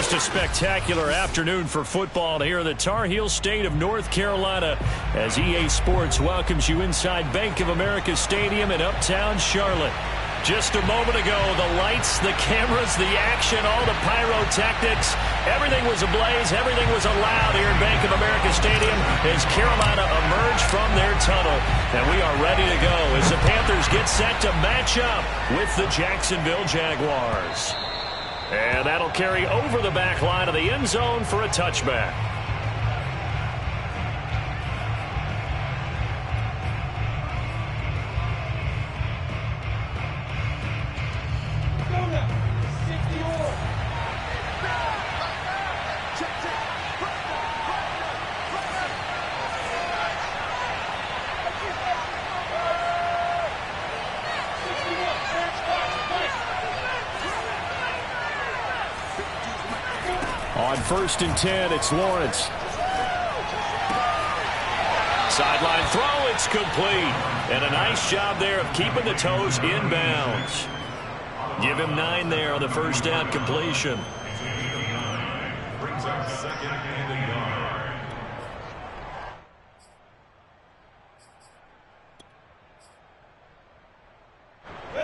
Just a spectacular afternoon for football here in the Tar Heel state of North Carolina as EA Sports welcomes you inside Bank of America Stadium in uptown Charlotte. Just a moment ago, the lights, the cameras, the action, all the pyrotechnics, everything was ablaze, everything was allowed here in Bank of America Stadium as Carolina emerged from their tunnel. And we are ready to go as the Panthers get set to match up with the Jacksonville Jaguars. And that'll carry over the back line of the end zone for a touchback. On 1st and 10, it's Lawrence. Sideline throw, it's complete. And a nice job there of keeping the toes in bounds. Give him 9 there on the first down completion. Brings up 2nd and a yard.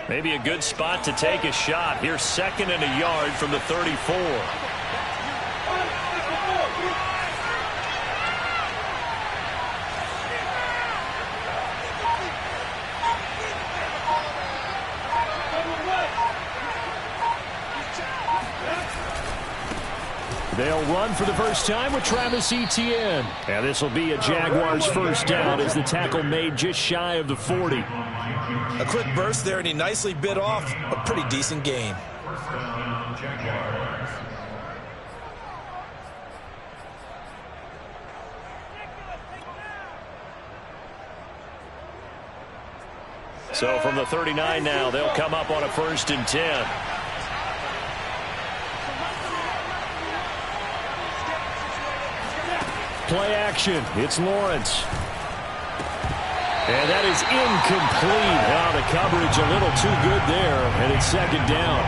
Maybe a good spot to take a shot. Here's 2nd and a yard from the 34. They'll run for the first time with Travis Etienne. And this will be a Jaguars first down as the tackle made just shy of the 40. A quick burst there, and he nicely bit off a pretty decent gain. So from the 39 now, they'll come up on a 1st and 10. Play action. It's Lawrence. And that is incomplete. Now the coverage a little too good there, and it's 2nd down.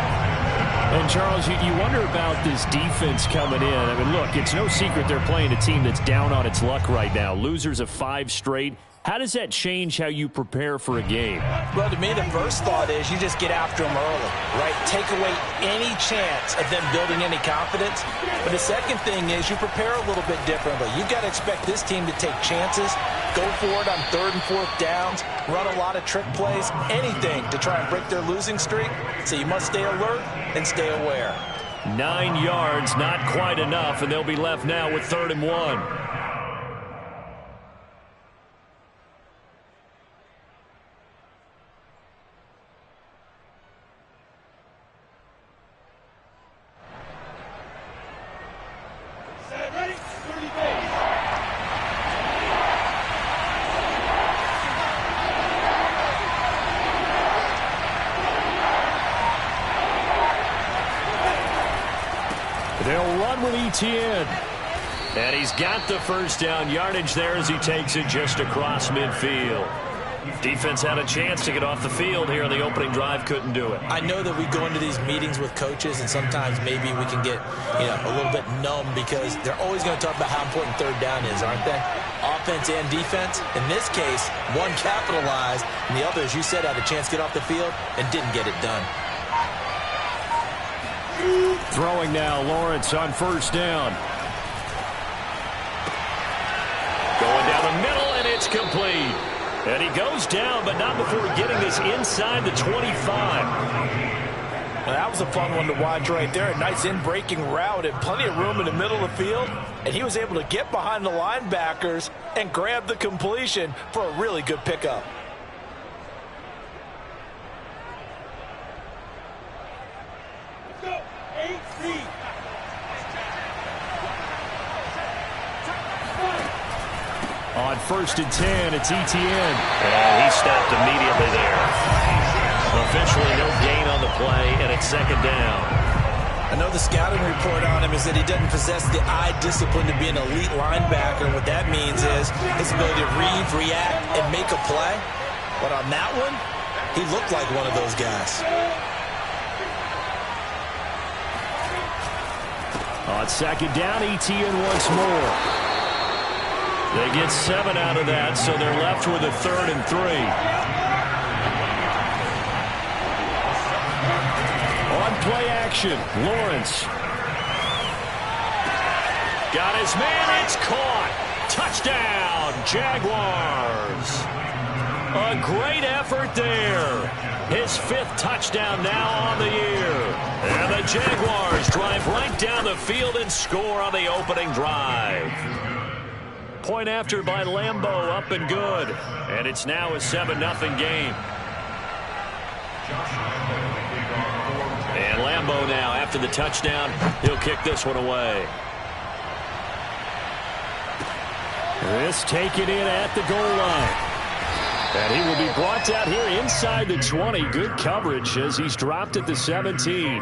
And, Charles, you wonder about this defense coming in. I mean, look, it's no secret they're playing a team that's down on its luck right now. Losers of 5 straight. How does that change how you prepare for a game? Well, to me, the first thought is you just get after them early, right? Take away any chance of them building any confidence. But the second thing is you prepare a little bit differently. You've got to expect this team to take chances, go for it on 3rd and 4th downs, run a lot of trick plays, anything to try and break their losing streak. So you must stay alert and stay aware. 9 yards, not quite enough, and they'll be left now with 3rd and 1. They'll run with Etienne. And he's got the first down yardage there as he takes it just across midfield. Defense had a chance to get off the field here in the opening drive, couldn't do it. I know that we go into these meetings with coaches, and sometimes maybe we can get a little bit numb because they're always going to talk about how important 3rd down is, aren't they? Offense and defense. In this case, one capitalized, and the other, as you said, had a chance to get off the field and didn't get it done. Throwing now, Lawrence on 1st down. Going down the middle, and it's complete. And he goes down, but not before getting this inside the 25. Well, that was a fun one to watch right there. A nice in-breaking route and plenty of room in the middle of the field. And he was able to get behind the linebackers and grab the completion for a really good pickup. On 1st and 10, it's Etienne. And he stopped immediately there. Officially no gain on the play, and it's 2nd down. I know the scouting report on him is that he doesn't possess the eye discipline to be an elite linebacker. What that means is his ability to read, react, and make a play. But on that one, he looked like one of those guys. On second down, Etienne once more. They get 7 out of that, so they're left with a 3rd and 3. On play action, Lawrence. Got his man, it's caught. Touchdown, Jaguars. A great effort there. His 5th touchdown now on the year. And the Jaguars drive right down the field and score on the opening drive. Point after by Lambeau, up and good. And it's now a 7-0 game. And Lambeau now, after the touchdown, he'll kick this one away. This taken in at the goal line. And he will be brought down here inside the 20. Good coverage as he's dropped at the 17.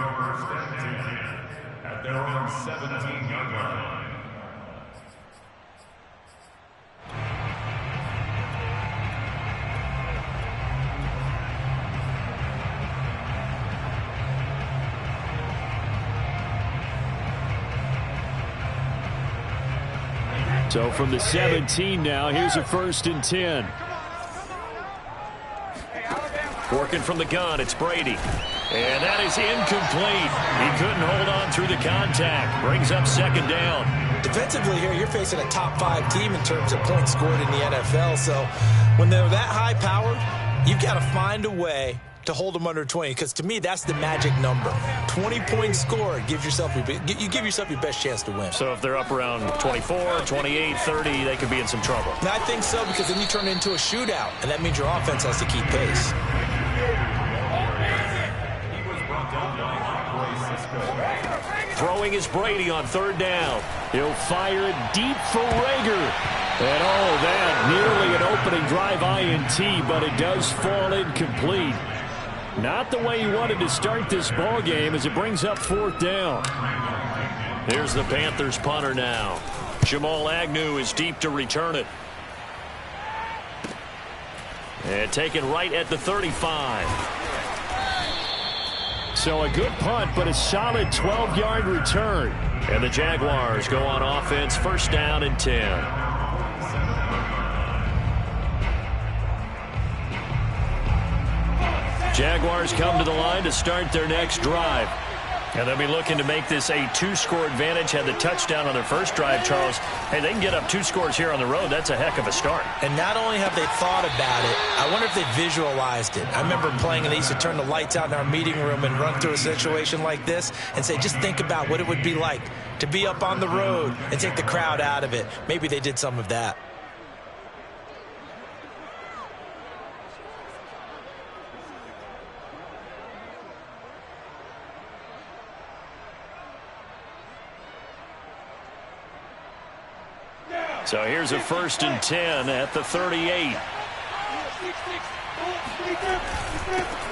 At their own 17-yard line. So from the 17 now, here's a 1st and 10. Working from the gun, it's Brady. And that is incomplete. He couldn't hold on through the contact. Brings up 2nd down. Defensively here, you're facing a top 5 team in terms of points scored in the NFL. So when they're that high-powered, you've got to find a way to hold them under 20, because to me, that's the magic number. 20 points scored, you give yourself your best chance to win. So if they're up around 24, 28, 30, they could be in some trouble. And I think so, because then you turn it into a shootout, and that means your offense has to keep pace. Throwing is Brady on 3rd down. He'll fire it deep for Rager. And that nearly an opening drive INT, but it does fall incomplete. Not the way he wanted to start this ball game as it brings up 4th down. Here's the Panthers punter now. Jamal Agnew is deep to return it. And taken right at the 35. So a good punt, but a solid 12-yard return. And the Jaguars go on offense, 1st down and 10. Jaguars come to the line to start their next drive. And they'll be looking to make this a 2-score advantage. Had the touchdown on their first drive, Charles. Hey, they can get up 2 scores here on the road. That's a heck of a start. And not only have they thought about it, I wonder if they visualized it. I remember playing, and they used to turn the lights out in our meeting room and run through a situation like this and say, just think about what it would be like to be up on the road and take the crowd out of it. Maybe they did some of that. So here's a 1st and 10 at the 38.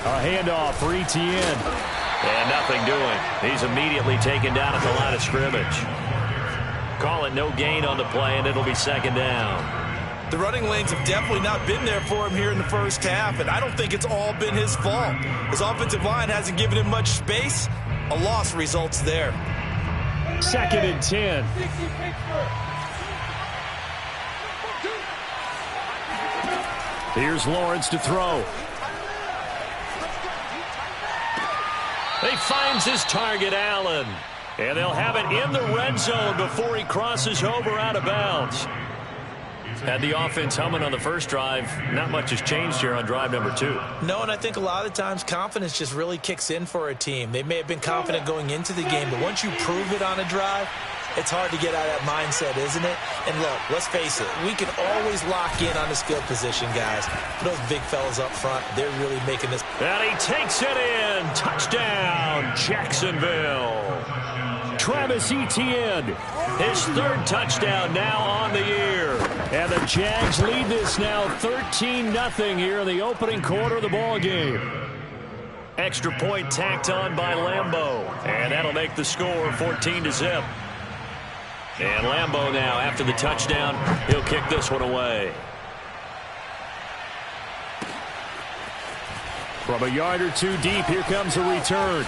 A handoff for Etienne. And nothing doing. He's immediately taken down at the line of scrimmage. Call it no gain on the play, and it'll be 2nd down. The running lanes have definitely not been there for him here in the first half, and I don't think it's all been his fault. His offensive line hasn't given him much space. A loss results there. 2nd and 10. Here's Lawrence to throw. He finds his target, Allen. And they'll have it in the red zone before he crosses over out of bounds. Had the offense humming on the first drive. Not much has changed here on drive number 2. No, and I think a lot of the times confidence just really kicks in for a team. They may have been confident going into the game, but once you prove it on a drive, it's hard to get out of that mindset, isn't it? And look, let's face it, we can always lock in on the skill position, guys. Those big fellas up front, they're really making this. And he takes it in. Touchdown, Jacksonville. Travis Etienne, his 3rd touchdown now on the year. And the Jags lead this now 13-0 here in the opening quarter of the ball game. Extra point tacked on by Lambeau. And that'll make the score 14-0. And Lambeau now, after the touchdown, he'll kick this one away. From a yard or 2 deep, here comes a return.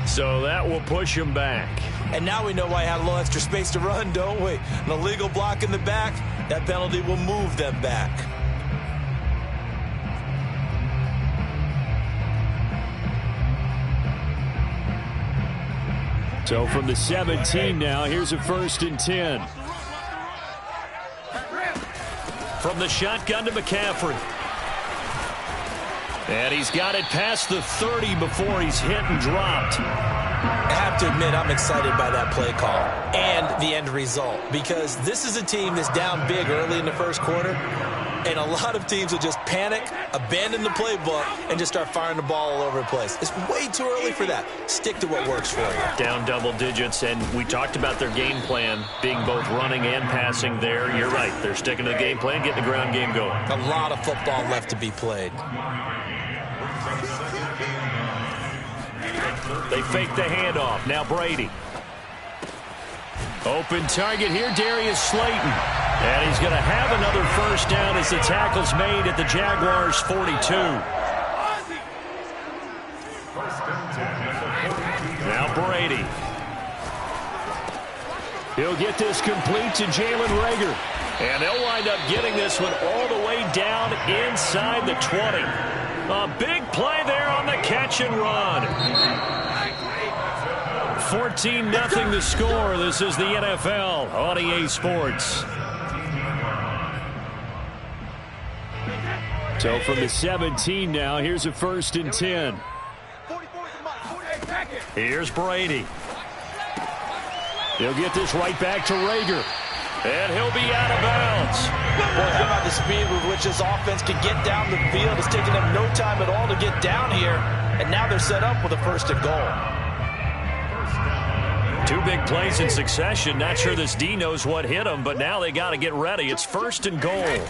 So that will push him back. And now we know why I had a little extra space to run, don't we? An illegal block in the back, that penalty will move them back. So from the 17 now, here's a 1st and 10. From the shotgun to McCaffrey. And he's got it past the 30 before he's hit and dropped. I have to admit, I'm excited by that play call and the end result, because this is a team that's down big early in the first quarter, and a lot of teams will just panic, abandon the playbook, and just start firing the ball all over the place. It's way too early for that. Stick to what works for you. Down double digits, and we talked about their game plan being both running and passing there. You're right. They're sticking to the game plan, getting the ground game going. A lot of football left to be played. They fake the handoff. Now Brady. Open target here, Darius Slayton. And he's going to have another 1st down as the tackle's made at the Jaguars' 42. Now Brady. He'll get this complete to Jalen Reagor. And they'll wind up getting this one all the way down inside the 20. A big play there on the catch and run. 14-0 the score. This is the NFL on EA Sports. So from the 17 now, here's a 1st and 10. Here's Brady. He'll get this right back to Reagor. And he'll be out of bounds. Boy, how about the speed with which this offense can get down the field? It's taken them no time at all to get down here. And now they're set up with a 1st and goal. 2 big plays in succession. Not sure this D knows what hit him, but now they got to get ready. It's 1st and goal.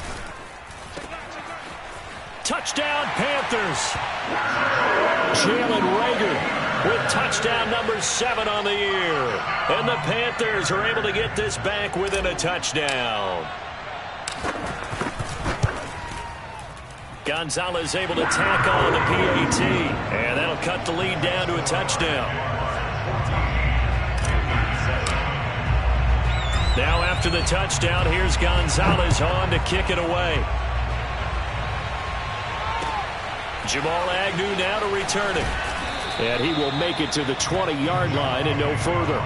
Touchdown, Panthers. Jalen Reagor with touchdown number 7 on the year. And the Panthers are able to get this back within a touchdown. Gonzalez able to tack on the PAT. And that'll cut the lead down to a touchdown. Now after the touchdown, here's Gonzalez on to kick it away. Jamal Agnew now to return it. And he will make it to the 20-yard line and no further.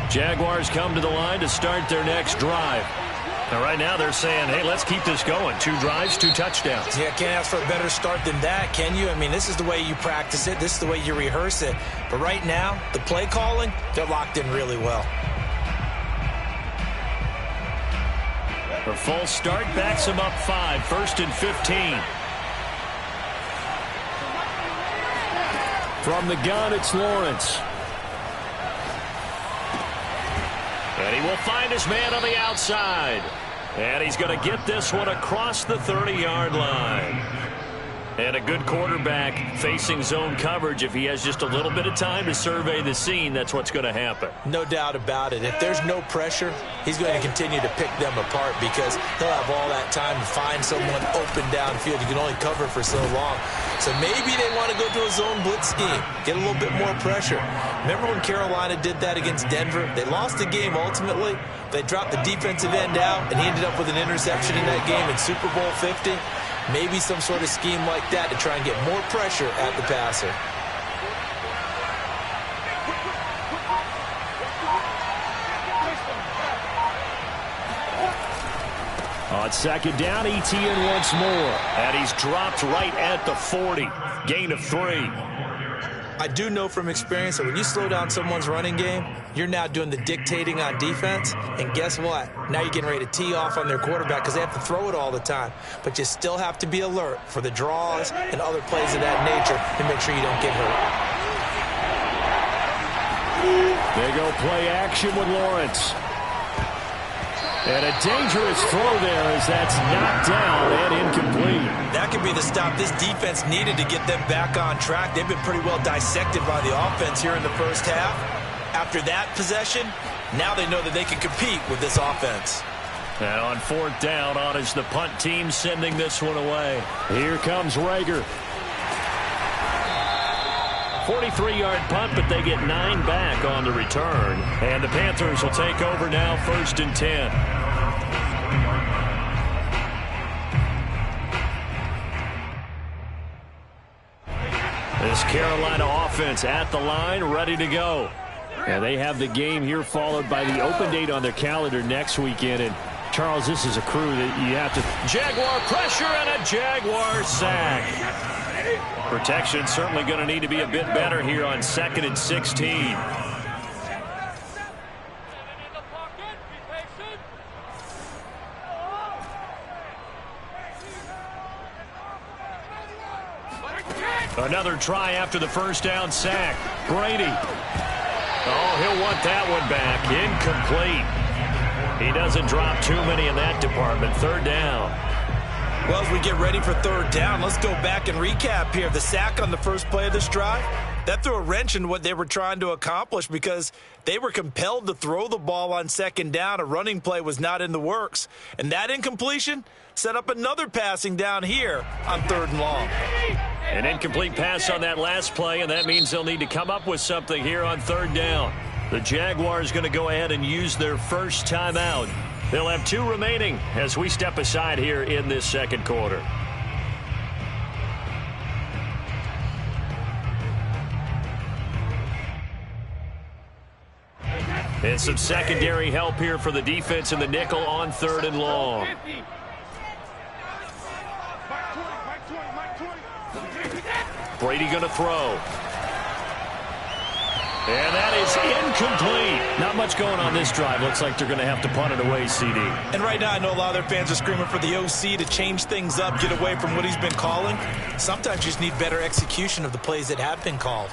Jaguars come to the line to start their next drive. Now, right now they're saying, hey, let's keep this going. 2 drives, 2 touchdowns. Yeah, can't ask for a better start than that, can you? I mean, this is the way you practice it. This is the way you rehearse it. But right now, the play calling, they're locked in really well. A full start backs them up 5, 1st and 15. From the gun, it's Lawrence. And he will find his man on the outside. And he's going to get this one across the 30-yard line. And a good quarterback facing zone coverage. If he has just a little bit of time to survey the scene, that's what's going to happen. No doubt about it. If there's no pressure, he's going to continue to pick them apart because he'll have all that time to find someone open downfield. You can only cover for so long. So maybe they want to go to a zone blitz scheme, get a little bit more pressure. Remember when Carolina did that against Denver? They lost the game ultimately. They dropped the defensive end out, and he ended up with an interception in that game in Super Bowl 50. Maybe some sort of scheme like that to try and get more pressure at the passer. On 2nd down, Etienne once more. And he's dropped right at the 40. Gain of 3. I do know from experience that when you slow down someone's running game, you're now doing the dictating on defense. And guess what? Now you're getting ready to tee off on their quarterback because they have to throw it all the time. But you still have to be alert for the draws and other plays of that nature to make sure you don't get hurt. They go play action with Lawrence. And a dangerous throw there as that's knocked down and incomplete. That could be the stop this defense needed to get them back on track. They've been pretty well dissected by the offense here in the first half. After that possession, now they know that they can compete with this offense. And on fourth down, on is the punt team sending this one away. Here comes Rager. 43-yard punt, but they get 9 back on the return. And the Panthers will take over now, 1st and 10. This Carolina offense at the line, ready to go. And they have the game here followed by the open date on their calendar next weekend. And Charles, this is a crew that you have to... Jaguar pressure and a Jaguar sack. Protection certainly going to need to be a bit better here on 2nd and 16. Another try after the first down sack. Brady. Oh, he'll want that one back. Incomplete. He doesn't drop too many in that department. 3rd down. Well, as we get ready for 3rd down, let's go back and recap here. The sack on the first play of this drive, that threw a wrench in what they were trying to accomplish because they were compelled to throw the ball on 2nd down. A running play was not in the works. And that incompletion set up another passing down here on 3rd and long. An incomplete pass on that last play, and that means they'll need to come up with something here on 3rd down. The Jaguars going to go ahead and use their first timeout. They'll have 2 remaining as we step aside here in this 2nd quarter. And some secondary help here for the defense in the nickel on 3rd and long. Brady going to throw. And that is incomplete. Not much going on this drive. Looks like they're going to have to punt it away, CD. And right now I know a lot of their fans are screaming for the OC to change things up, get away from what he's been calling. Sometimes you just need better execution of the plays that have been called.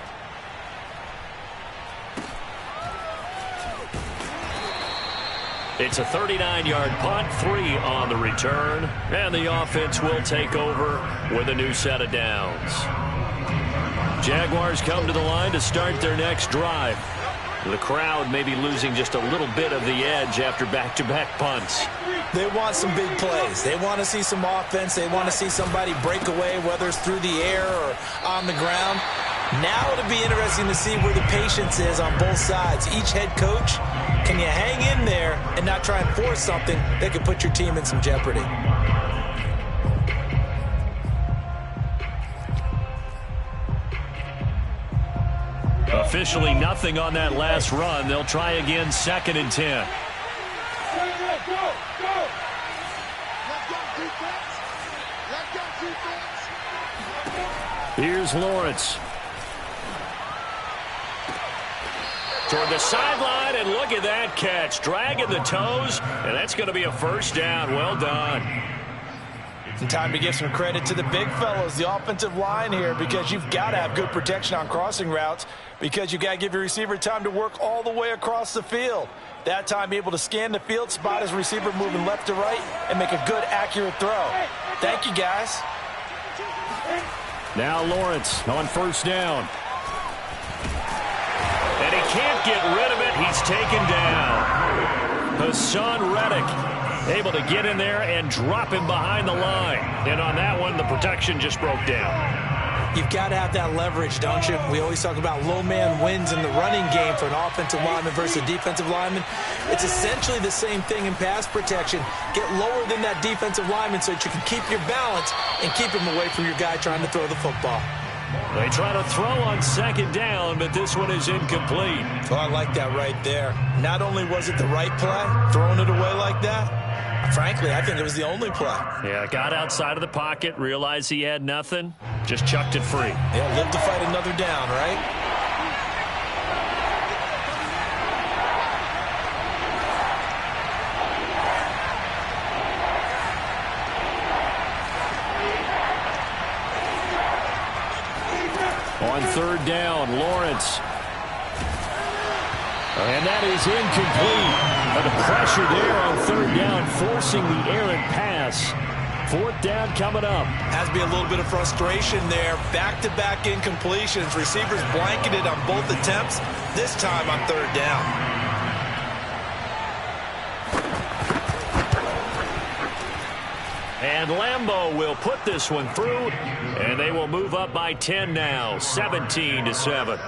It's a 39-yard punt, 3 on the return, and the offense will take over with a new set of downs. Jaguars come to the line to start their next drive. The crowd may be losing just a little bit of the edge after back-to-back punts. They want some big plays. They want to see some offense. They want to see somebody break away, whether it's through the air or on the ground. Now it'll be interesting to see where the patience is on both sides. Each head coach, can you hang in there and not try and force something that could put your team in some jeopardy? Officially nothing on that last run. They'll try again 2nd and 10. Here's Lawrence. Toward the sideline, and look at that catch. Dragging the toes, and that's going to be a 1st down. Well done. And time to give some credit to the big fellows, the offensive line here, because you've got to have good protection on crossing routes because you've got to give your receiver time to work all the way across the field. That time, be able to scan the field, spot his receiver moving left to right, and make a good, accurate throw. Thank you, guys. Now Lawrence on 1st down. And he can't get rid of it. He's taken down. Hassan Reddick able to get in there and drop him behind the line. And on that one, the protection just broke down. You've got to have that leverage, don't you? We always talk about low man wins in the running game for an offensive lineman versus a defensive lineman. It's essentially the same thing in pass protection. Get lower than that defensive lineman so that you can keep your balance and keep him away from your guy trying to throw the football. They try to throw on 2nd down, but this one is incomplete. Oh, I like that right there. Not only was it the right play, throwing it away like that, frankly, I think it was the only play. Yeah, got outside of the pocket, realized he had nothing, just chucked it free. Yeah, live to fight another down, right? On 3rd down, Lawrence. And that is incomplete. The pressure there on third down, forcing the errant pass. Fourth down coming up. Has to be a little bit of frustration there. Back-to-back incompletions. Receivers blanketed on both attempts, this time on third down. And Lambeau will put this one through, and they will move up by 10 now, 17-7.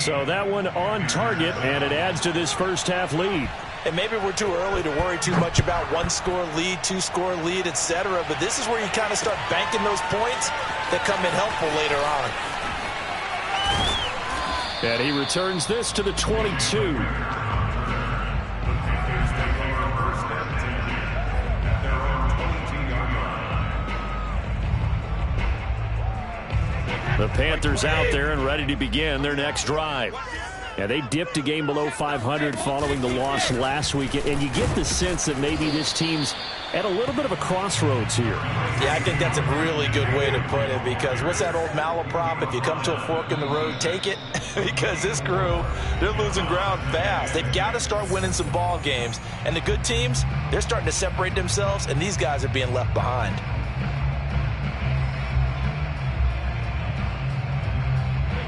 So that one on target, and it adds to this first half lead. And maybe we're too early to worry too much about one-score lead, two-score lead, etc. But this is where you kind of start banking those points that come in helpful later on. And he returns this to the 22. The Panthers out there and ready to begin their next drive. Yeah, they dipped a game below 500 following the loss last week, and you get the sense that maybe this team's at a little bit of a crossroads here. Yeah, I think that's a really good way to put it, because what's that old malaprop? If you come to a fork in the road, take it. Because this crew, they're losing ground fast. They've got to start winning some ball games. And the good teams, they're starting to separate themselves, and these guys are being left behind.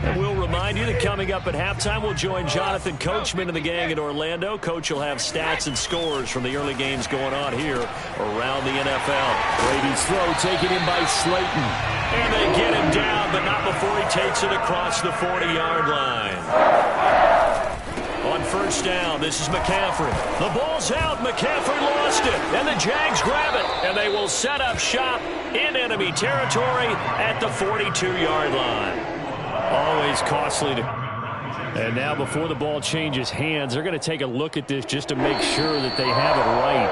And we'll remind you that coming up at halftime, we'll join Jonathan Coachman and the gang in Orlando. Coach will have stats and scores from the early games going on here around the NFL. Brady's throw taken in by Slayton. And they get him down, but not before he takes it across the 40-yard line. On first down, this is McCaffrey. The ball's out. McCaffrey lost it. And the Jags grab it. And they will set up shop in enemy territory at the 42-yard line. Always costly to... And now before the ball changes hands, they're going to take a look at this just to make sure that they have it right.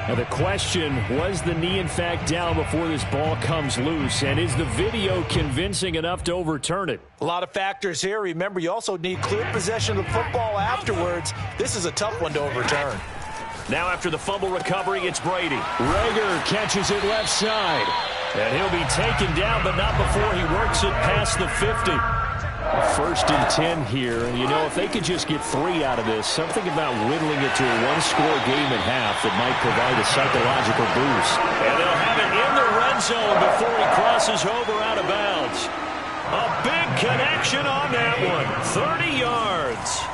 Now the question, was the knee in fact down before this ball comes loose? And is the video convincing enough to overturn it? A lot of factors here. Remember, you also need clear possession of the football afterwards. This is a tough one to overturn. Now after the fumble recovery, it's Brady. Rager catches it left side. And he'll be taken down, but not before he works it past the 50. First and 10 here. And, you know, if they could just get 3 out of this, something about whittling it to a one-score game at half that might provide a psychological boost. And they'll have it in the red zone before he crosses over out of bounds. A big connection on that one. 30 yards.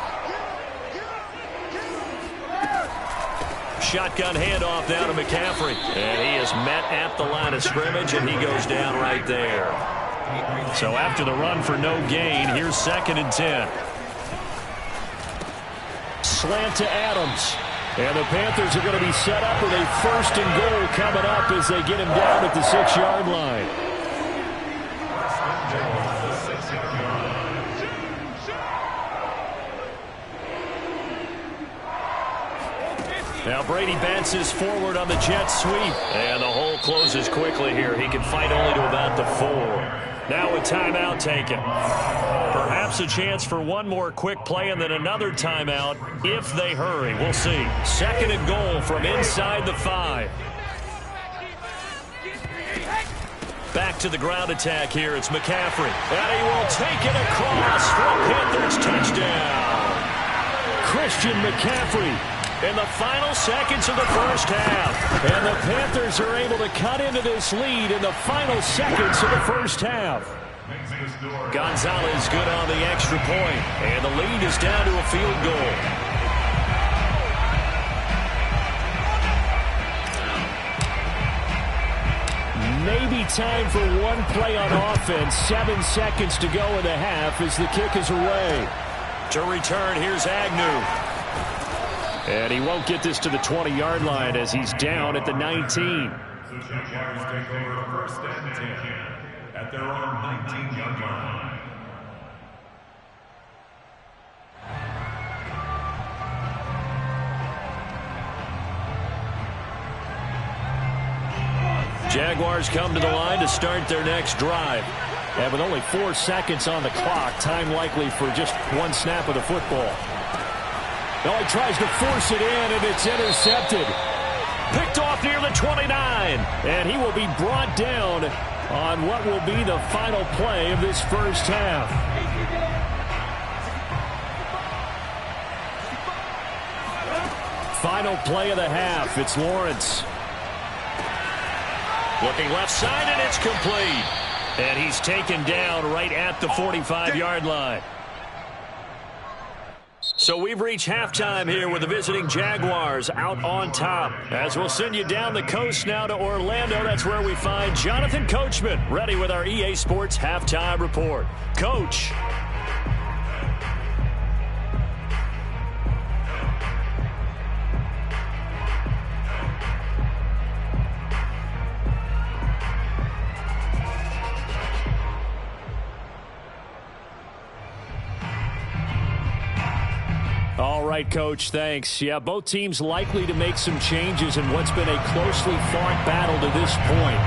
Shotgun handoff now to McCaffrey. And he is met at the line of scrimmage, and he goes down right there. So after the run for no gain, here's 2nd and 10. Slant to Adams. And the Panthers are going to be set up with a 1st and goal coming up as they get him down at the 6-yard line. Now Brady bounces forward on the jet sweep. And the hole closes quickly here. He can fight only to about the 4. Now a timeout taken. Perhaps a chance for one more quick play and then another timeout if they hurry. We'll see. 2nd and goal from inside the 5. Back to the ground attack here. It's McCaffrey. And he will take it across for a Panthers touchdown. Christian McCaffrey in the final seconds of the first half. And the Panthers are able to cut into this lead in the final seconds of the first half. Gonzalez good on the extra point. And the lead is down to a field goal. Maybe time for one play on offense. 7 seconds to go in the half as the kick is away. To return, here's Agnew. And he won't get this to the 20-yard line as he's down at the 19. Jaguars take over 1st and 10 at their own 19-yard line. Jaguars come to the line to start their next drive. And with only 4 seconds on the clock, time likely for just one snap of the football. Now he tries to force it in, and it's intercepted. Picked off near the 29. And he will be brought down on what will be the final play of this first half. Final play of the half. It's Lawrence. Looking left side, and it's complete. And he's taken down right at the 45-yard line. So we've reached halftime here with the visiting Jaguars out on top. As we'll send you down the coast now to Orlando, that's where we find Jonathan Coachman, ready with our EA Sports Halftime Report. Coach. All right, Coach, thanks. Yeah, both teams likely to make some changes in what's been a closely fought battle to this point.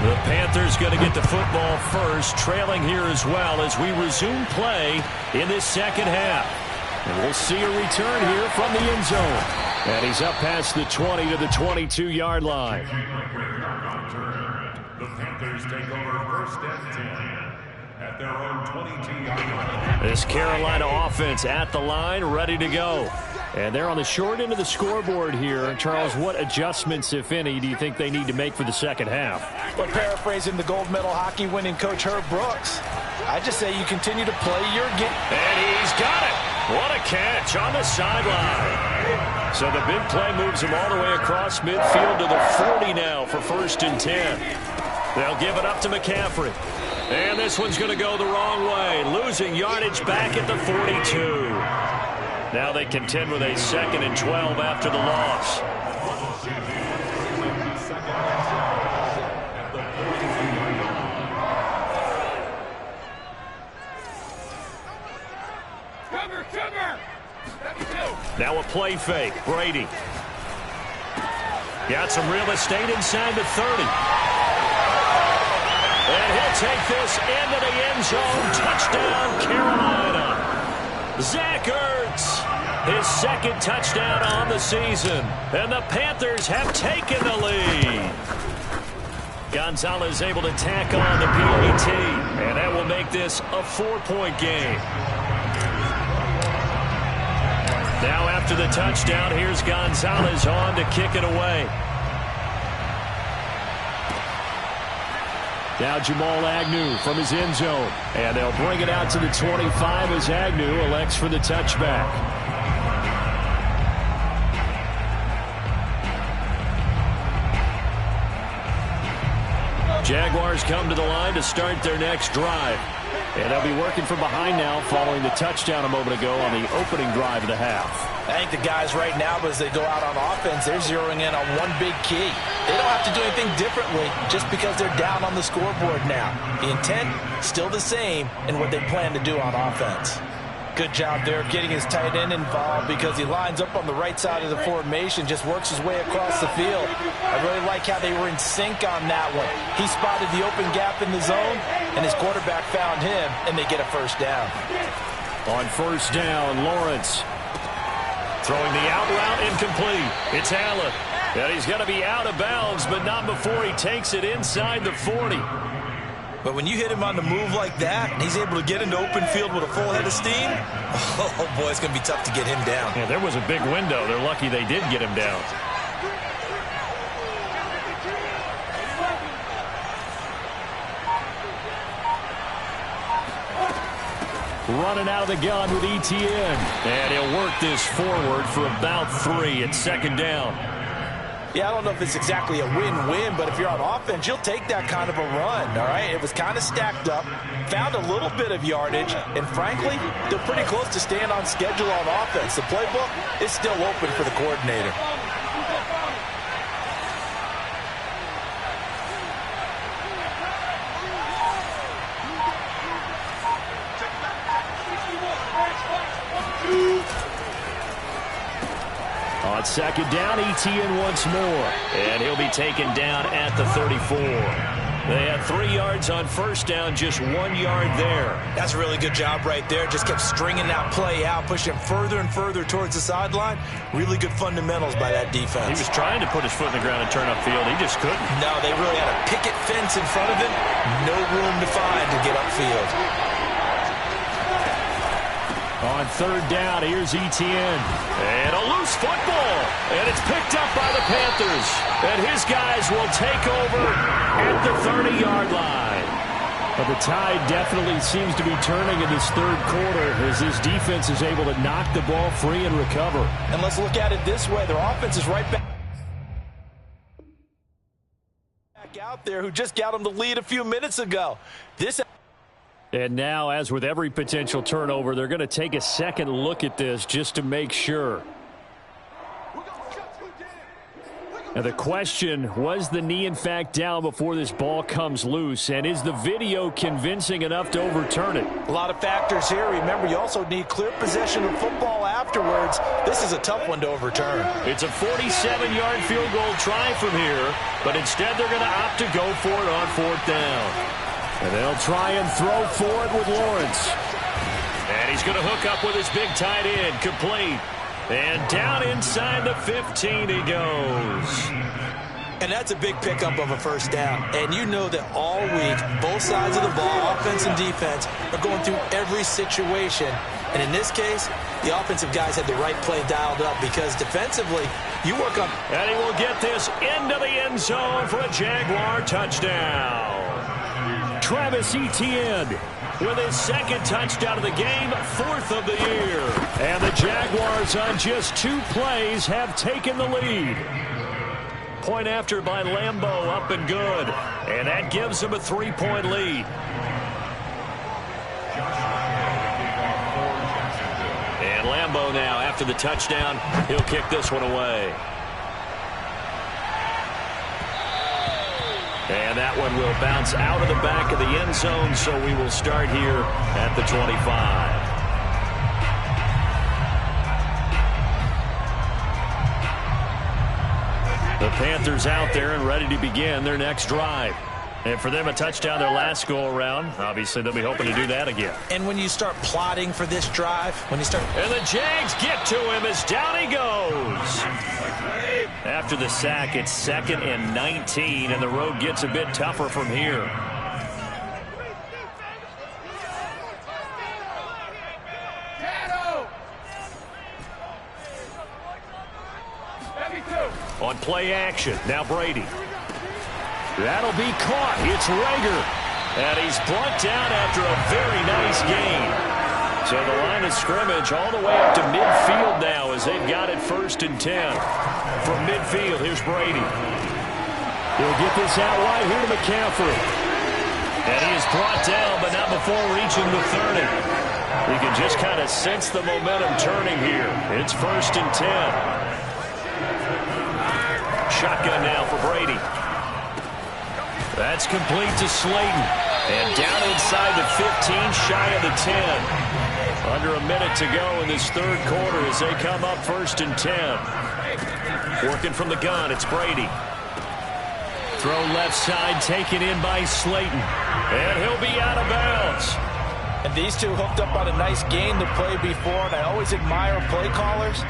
The Panthers going to get the football first, trailing here as well as we resume play in this second half. And we'll see a return here from the end zone. And he's up past the 20 to the 22-yard line. The Panthers take over first and 10. At their own 22-yard line. This Carolina offense at the line, ready to go. And they're on the short end of the scoreboard here. Charles, what adjustments, if any, do you think they need to make for the second half? But paraphrasing the gold medal hockey winning coach Herb Brooks, I just say you continue to play your game. And he's got it. What a catch on the sideline. So the big play moves him all the way across midfield to the 40 now for 1st and 10. They'll give it up to McCaffrey. And this one's going to go the wrong way, losing yardage back at the 42. Now they contend with a 2nd and 12 after the loss. Now a play fake, Brady. Got some real estate inside the 30. And he'll take this into the end zone. Touchdown, Carolina. Zach Ertz, his 2nd touchdown on the season. And the Panthers have taken the lead. Gonzalez able to tack on the PAT. And that will make this a 4-point game. Now after the touchdown, here's Gonzalez on to kick it away. Now Jamal Agnew from his end zone. And they'll bring it out to the 25 as Agnew elects for the touchback. Jaguars come to the line to start their next drive. And they'll be working from behind now following the touchdown a moment ago on the opening drive of the half. I think the guys right now, as they go out on offense, they're zeroing in on one big key. They don't have to do anything differently just because they're down on the scoreboard now. The intent, still the same in what they plan to do on offense. Good job there getting his tight end involved because he lines up on the right side of the formation, just works his way across the field. I really like how they were in sync on that one. He spotted the open gap in the zone, and his quarterback found him, and they get a 1st down. On 1st down, Lawrence throwing the out route incomplete. It's Allen. And he's going to be out of bounds, but not before he takes it inside the 40. But when you hit him on the move like that, and he's able to get into open field with a full head of steam, oh boy, it's going to be tough to get him down. Yeah, there was a big window. They're lucky they did get him down. Running out of the gun with ETN. And he'll work this forward for about 3 at 2nd down. Yeah, I don't know if it's exactly a win-win, but if you're on offense, you'll take that kind of a run, all right? It was kind of stacked up, found a little bit of yardage, and frankly, they're pretty close to staying on schedule on offense. The playbook is still open for the coordinator. On 2nd down, ETN once more. And he'll be taken down at the 34. They had 3 yards on 1st down, just 1 yard there. That's a really good job right there. Just kept stringing that play out, pushing him further and further towards the sideline. Really good fundamentals by that defense. He was trying to put his foot in the ground and turn upfield. He just couldn't. No, they really had a picket fence in front of him. No room to find to get upfield. On third down, here's Etienne. And a loose football. And it's picked up by the Panthers. And his guys will take over at the 30-yard line. But the tide definitely seems to be turning in this third quarter as this defense is able to knock the ball free and recover. And let's look at it this way. Their offense is right back out there who just got them the lead a few minutes ago. And now, as with every potential turnover, they're going to take a second look at this just to make sure. Now the question, was the knee in fact down before this ball comes loose? And is the video convincing enough to overturn it? A lot of factors here. Remember, you also need clear possession of football afterwards. This is a tough one to overturn. It's a 47-yard field goal try from here, but instead they're going to opt to go for it on fourth down. And they'll try and throw for it with Lawrence. And he's going to hook up with his big tight end, complete. And down inside the 15 he goes. And that's a big pickup of a first down. And you know that all week, both sides of the ball, offense and defense, are going through every situation. And in this case, the offensive guys had the right play dialed up because defensively, you work on. And he will get this into the end zone for a Jaguar touchdown. Travis Etienne with his second touchdown of the game, fourth of the year. And the Jaguars on just 2 plays have taken the lead. Point after by Lambeau, up and good. And that gives them a 3-point lead. And Lambeau now, after the touchdown, he'll kick this one away. And that one will bounce out of the back of the end zone, so we will start here at the 25. The Panthers out there and ready to begin their next drive. And for them, a touchdown their last go-around. Obviously, they'll be hoping to do that again. And when you start plotting for this drive, And the Jags get to him as down he goes. After the sack, it's 2nd and 19, and the road gets a bit tougher from here. On play action, now Brady. That'll be caught. It's Rager. And he's brought down after a very nice gain. So the line of scrimmage all the way up to midfield now as they've got it 1st and 10. From midfield, here's Brady. He'll get this out wide here to McCaffrey. And he is brought down, but not before reaching the 30. You can just kind of sense the momentum turning here. It's 1st and 10. Shotgun now for Brady. That's complete to Slayton. And down inside the 15, shy of the 10. Under a minute to go in this third quarter as they come up 1st and 10. Working from the gun, it's Brady. Throw left side, taken in by Slayton. And he'll be out of bounds. And these two hooked up on a nice game to play before, and I always admire play callers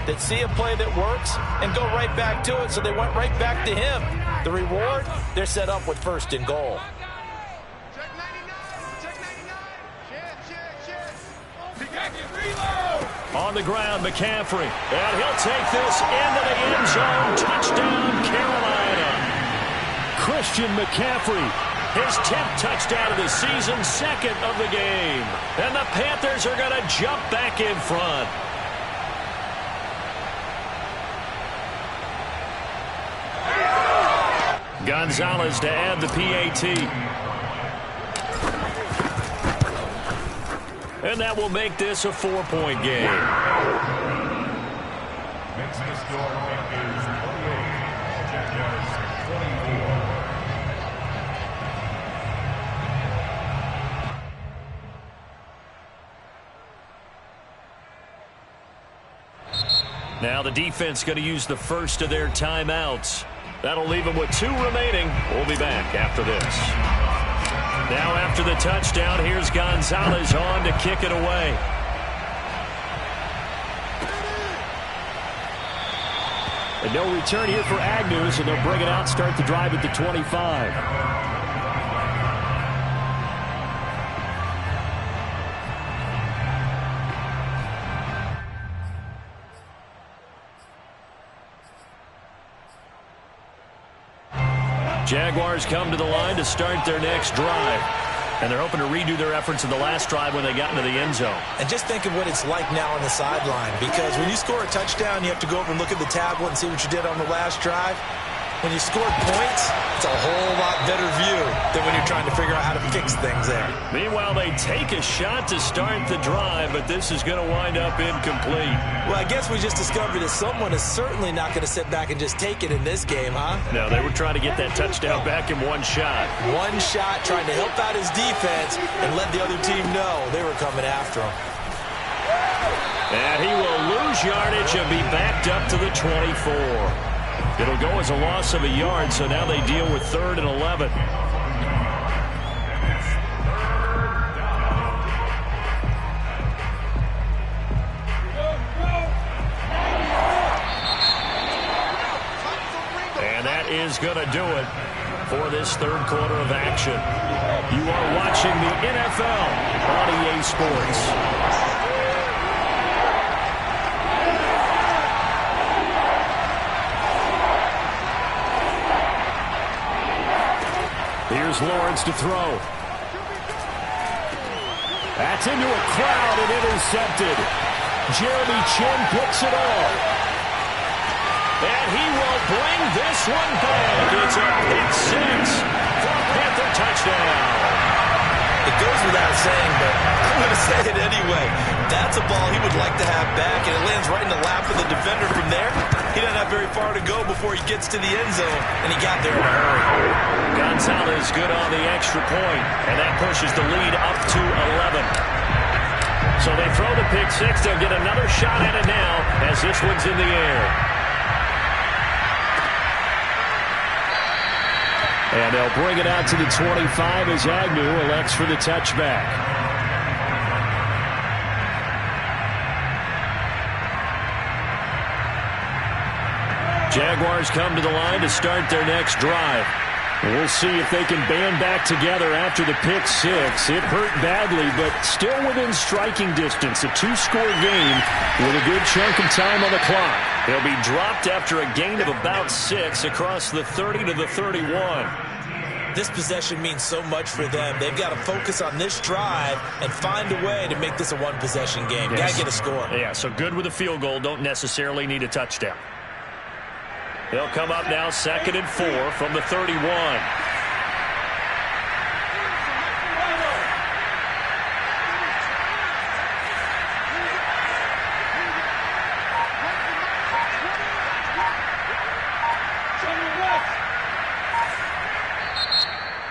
that see a play that works and go right back to it, so they went right back to him. The reward, they're set up with 1st and goal. On the ground, McCaffrey. And he'll take this into the end zone. Touchdown, Carolina. Christian McCaffrey, his 10th touchdown of the season, 2nd of the game. And the Panthers are going to jump back in front. Gonzalez to add the PAT. And that will make this a 4-point game. Makes the score Panthers 28, Jaguars 24. Now the defense going to use the first of their timeouts. That'll leave them with 2 remaining. We'll be back after this. Now after the touchdown, here's Gonzalez on to kick it away. And no return here for Agnew, so they'll bring it out, start the drive at the 25. Jaguars come to the line to start their next drive. And they're hoping to redo their efforts in the last drive when they got into the end zone. And just think of what it's like now on the sideline, because when you score a touchdown, you have to go over and look at the tablet and see what you did on the last drive. When you scored points, it's a whole lot better view than when you're trying to figure out how to fix things there. Meanwhile, they take a shot to start the drive, but this is going to wind up incomplete. Well, I guess we just discovered that someone is certainly not going to sit back and just take it in this game, huh? No, they were trying to get that touchdown back in one shot. One shot, trying to help out his defense and let the other team know they were coming after him. And he will lose yardage and be backed up to the 24. It'll go as a loss of a yard, so now they deal with 3rd and 11. And that is going to do it for this third quarter of action. You are watching the NFL on EA Sports. Here's Lawrence to throw. That's into a crowd and intercepted. Jeremy Chin picks it off. And he will bring this one back. It's a pick six for a Panther touchdown. It goes without saying, but I'm going to say it anyway. That's a ball he would like to have back, and it lands right in the lap of the defender from there. He doesn't have very far to go before he gets to the end zone, and he got there in a hurry. Gonzalez good on the extra point, and that pushes the lead up to 11. So they throw the pick six. They'll get another shot at it now as this one's in the air. And they'll bring it out to the 25 as Agnew elects for the touchback. Jaguars come to the line to start their next drive. We'll see if they can band back together after the pick six. It hurt badly, but still within striking distance. A two-score game with a good chunk of time on the clock. They'll be dropped after a gain of about 6 across the 30 to the 31. This possession means so much for them. They've got to focus on this drive and find a way to make this a one-possession game. Yes. Got to get a score. Yeah, so good with a field goal. Don't necessarily need a touchdown. They'll come up now 2nd and 4 from the 31.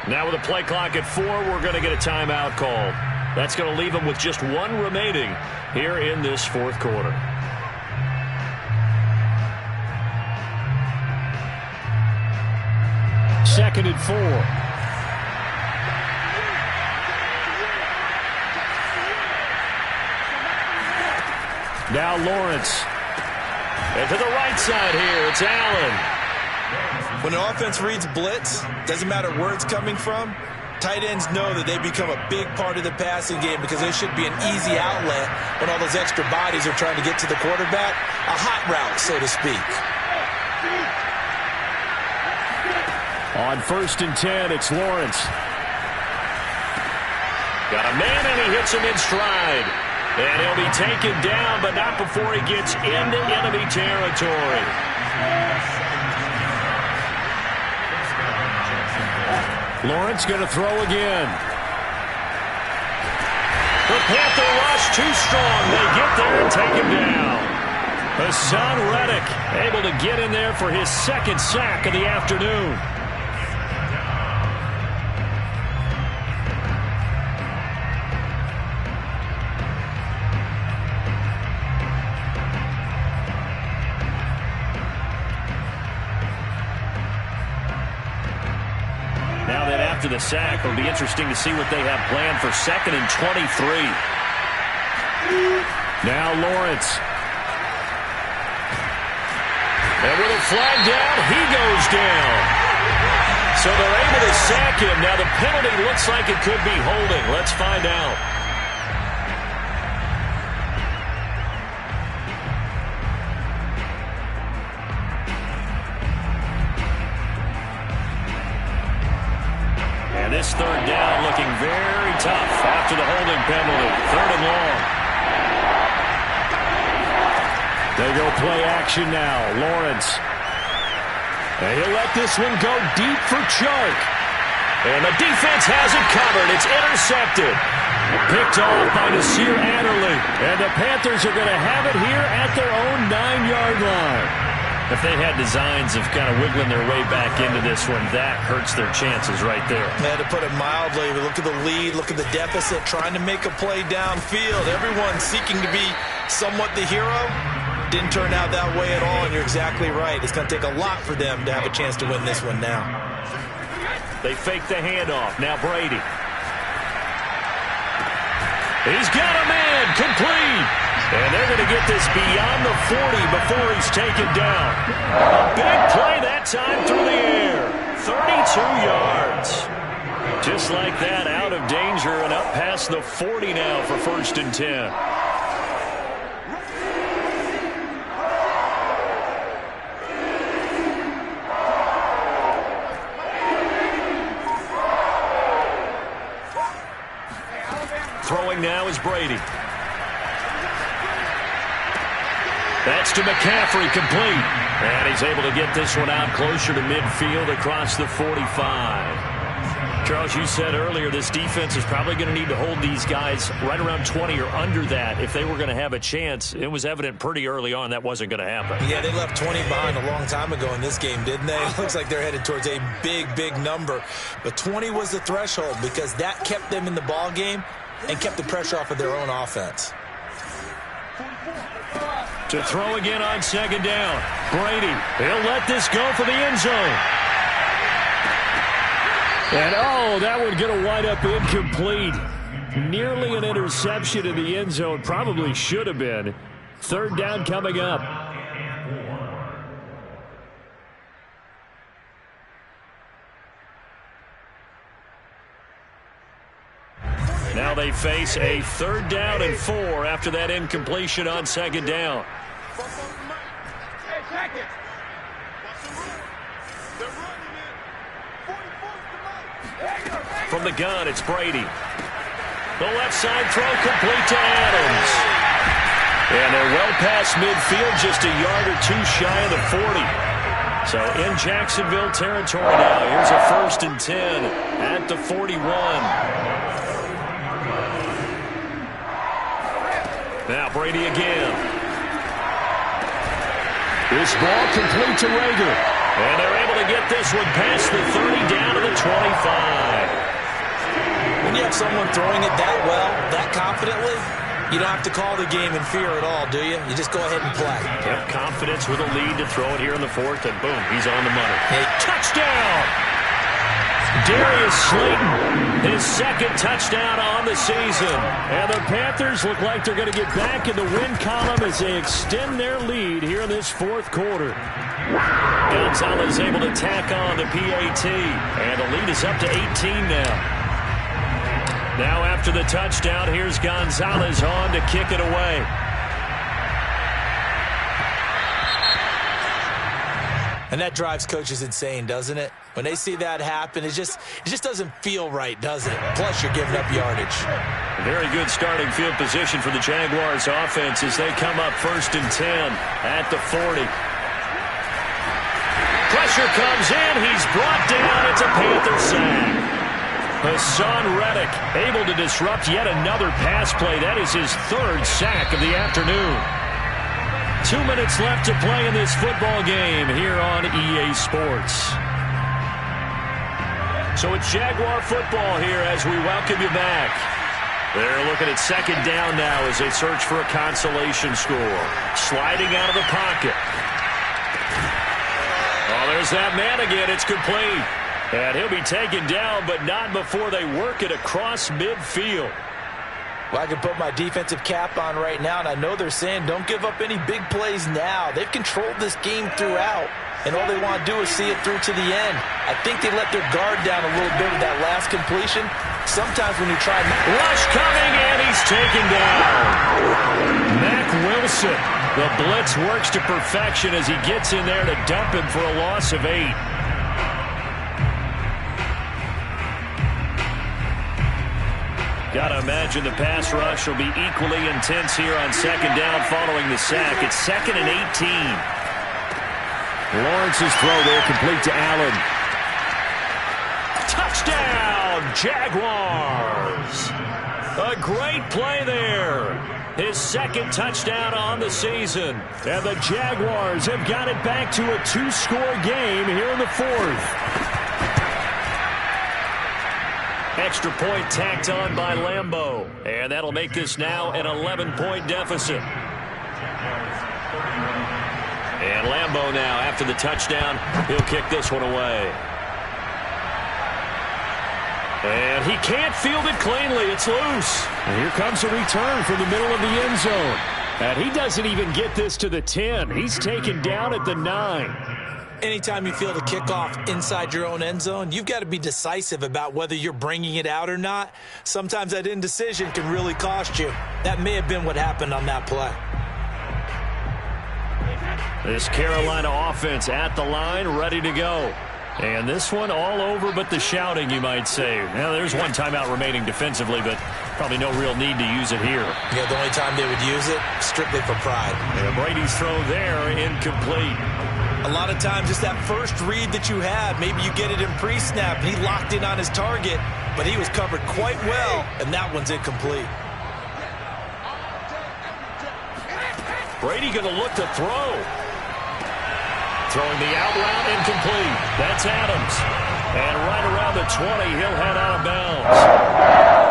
Now with a play clock at 4, we're going to get a timeout called. That's going to leave them with just 1 remaining here in this fourth quarter. Second and 4. Now Lawrence. And to the right side here, it's Allen. When an offense reads blitz, doesn't matter where it's coming from, tight ends know that they become a big part of the passing game because they should be an easy outlet when all those extra bodies are trying to get to the quarterback. A hot route, so to speak. On 1st and 10, it's Lawrence. Got a man, and he hits him in stride. And he'll be taken down, but not before he gets into enemy territory. Lawrence going to throw again. The Panther rush too strong. They get there and take him down. Hassan Reddick able to get in there for his 2nd sack of the afternoon. After the sack, it'll be interesting to see what they have planned for 2nd and 23. Now Lawrence. And with a flag down, he goes down. So they're able to sack him. Now the penalty looks like it could be holding. Let's find out. And this third down looking very tough after the holding penalty. 3rd and long. They go play action now. Lawrence. And he'll let this one go deep for Chark. And the defense has it covered. It's intercepted. Picked off by Nasir Adderley. And the Panthers are going to have it here at their own 9-yard line. If they had designs of kind of wiggling their way back into this one, that hurts their chances right there. Yeah, to put it mildly, look at the lead, look at the deficit, trying to make a play downfield. Everyone seeking to be somewhat the hero. Didn't turn out that way at all, and you're exactly right. It's going to take a lot for them to have a chance to win this one now. They fake the handoff. Now Brady. He's got a man complete. And they're going to get this beyond the 40 before he's taken down. A big play that time through the air. 32 yards. Just like that, out of danger and up past the 40 now for 1st and 10. Throwing now is Brady. That's to McCaffrey, complete. And he's able to get this one out closer to midfield across the 45. Charles, you said earlier this defense is probably going to need to hold these guys right around 20 or under that if they were going to have a chance. It was evident pretty early on that wasn't going to happen. Yeah, they left 20 behind a long time ago in this game, didn't they? It looks like they're headed towards a big, big number. But 20 was the threshold because that kept them in the ball game and kept the pressure off of their own offense. To throw again on 2nd down. Brady, he'll let this go for the end zone. And, that one going to wind up incomplete. Nearly an interception in the end zone. Probably should have been. 3rd down coming up. Now they face a 3rd down and 4 after that incompletion on 2nd down. From the gun, it's Brady. The left side throw complete to Adams. And they're well past midfield, just a yard or two shy of the 40. So in Jacksonville territory now. Here's a 1st and 10 at the 41. Now Brady again. This ball complete to Rager. And they're able to get this one past the 30 down to the 25. When you have someone throwing it that well, that confidently, you don't have to call the game in fear at all, do you? You just go ahead and play. Yep, confidence with a lead to throw it here in the 4th, and boom, he's on the money. Hey, touchdown! Darius Slayton, his 2nd touchdown on the season. And the Panthers look like they're going to get back in the win column as they extend their lead here in this 4th quarter. Gonzalez able to tack on the PAT, and the lead is up to 18 now. Now after the touchdown, here's Gonzalez on to kick it away. And that drives coaches insane, doesn't it? When they see that happen, it just doesn't feel right, does it? Plus, you're giving up yardage. Very good starting field position for the Jaguars offense as they come up 1st and 10 at the 40. Pressure comes in. He's brought down. It's a Panther sack. Hassan Reddick able to disrupt yet another pass play. That is his 3rd sack of the afternoon. 2 minutes left to play in this football game here on EA Sports. So it's Jaguar football here as we welcome you back. They're looking at 2nd down now as they search for a consolation score. Sliding out of the pocket. Oh, there's that man again. It's complete. And he'll be taken down, but not before they work it across midfield. Well, I can put my defensive cap on right now, and I know they're saying don't give up any big plays now. They've controlled this game throughout, and all they want to do is see it through to the end. I think they let their guard down a little bit with that last completion. Sometimes when you try... Rush coming, and he's taken down. Mack Wilson. The blitz works to perfection as he gets in there to dump him for a loss of 8. Got to imagine the pass rush will be equally intense here on second down following the sack. It's 2nd and 18. Lawrence's throw there complete to Allen. Touchdown, Jaguars. A great play there. His 2nd touchdown on the season. And the Jaguars have got it back to a 2-score game here in the 4th. Extra point tacked on by Lambeau. And that'll make this now an 11-point deficit. And Lambeau now, after the touchdown, he'll kick this one away. And he can't field it cleanly. It's loose. And here comes a return from the middle of the end zone. And he doesn't even get this to the 10. He's taken down at the 9. Anytime you field a kickoff inside your own end zone, you've got to be decisive about whether you're bringing it out or not. Sometimes that indecision can really cost you. That may have been what happened on that play. This Carolina offense at the line, ready to go. And this one all over but the shouting, you might say. Now, there's one timeout remaining defensively, but probably no real need to use it here. Yeah, the only time they would use it, strictly for pride. And Brady's throw there, incomplete. A lot of times, just that first read that you had, maybe you get it in pre-snap, and he locked in on his target, but he was covered quite well, and that one's incomplete. Brady going to look to throw. Throwing the out route, incomplete. That's Adams. And right around the 20, he'll head out of bounds.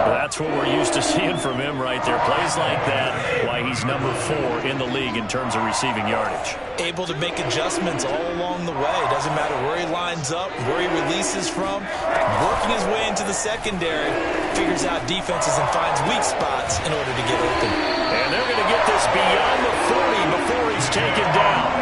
That's what we're used to seeing from him right there. Plays like that, why he's number 4 in the league in terms of receiving yardage. Able to make adjustments all along the way. Doesn't matter where he lines up, where he releases from. Working his way into the secondary, figures out defenses and finds weak spots in order to get open. And they're going to get this beyond the 40 before he's taken down.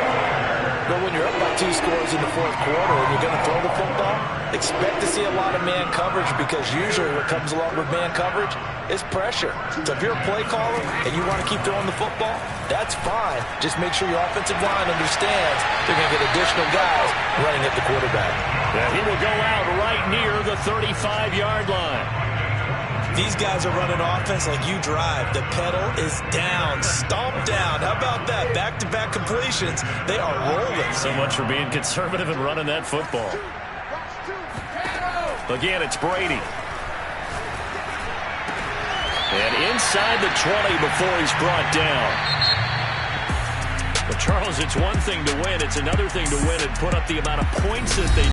But when you're up by 2 scores in the 4th quarter and you're going to throw the football, expect to see a lot of man coverage, because usually what comes along with man coverage is pressure. So if you're a play caller and you want to keep throwing the football, that's fine. Just make sure your offensive line understands they're going to get additional guys running at the quarterback. And he will go out right near the 35-yard line. These guys are running offense like you drive. The pedal is down, stomp down. How about that? Back-to-back completions. They are rolling. So much for being conservative and running that football. Again, it's Brady. And inside the 20 before he's brought down. But, Charles, it's one thing to win. It's another thing to win and put up the amount of points that they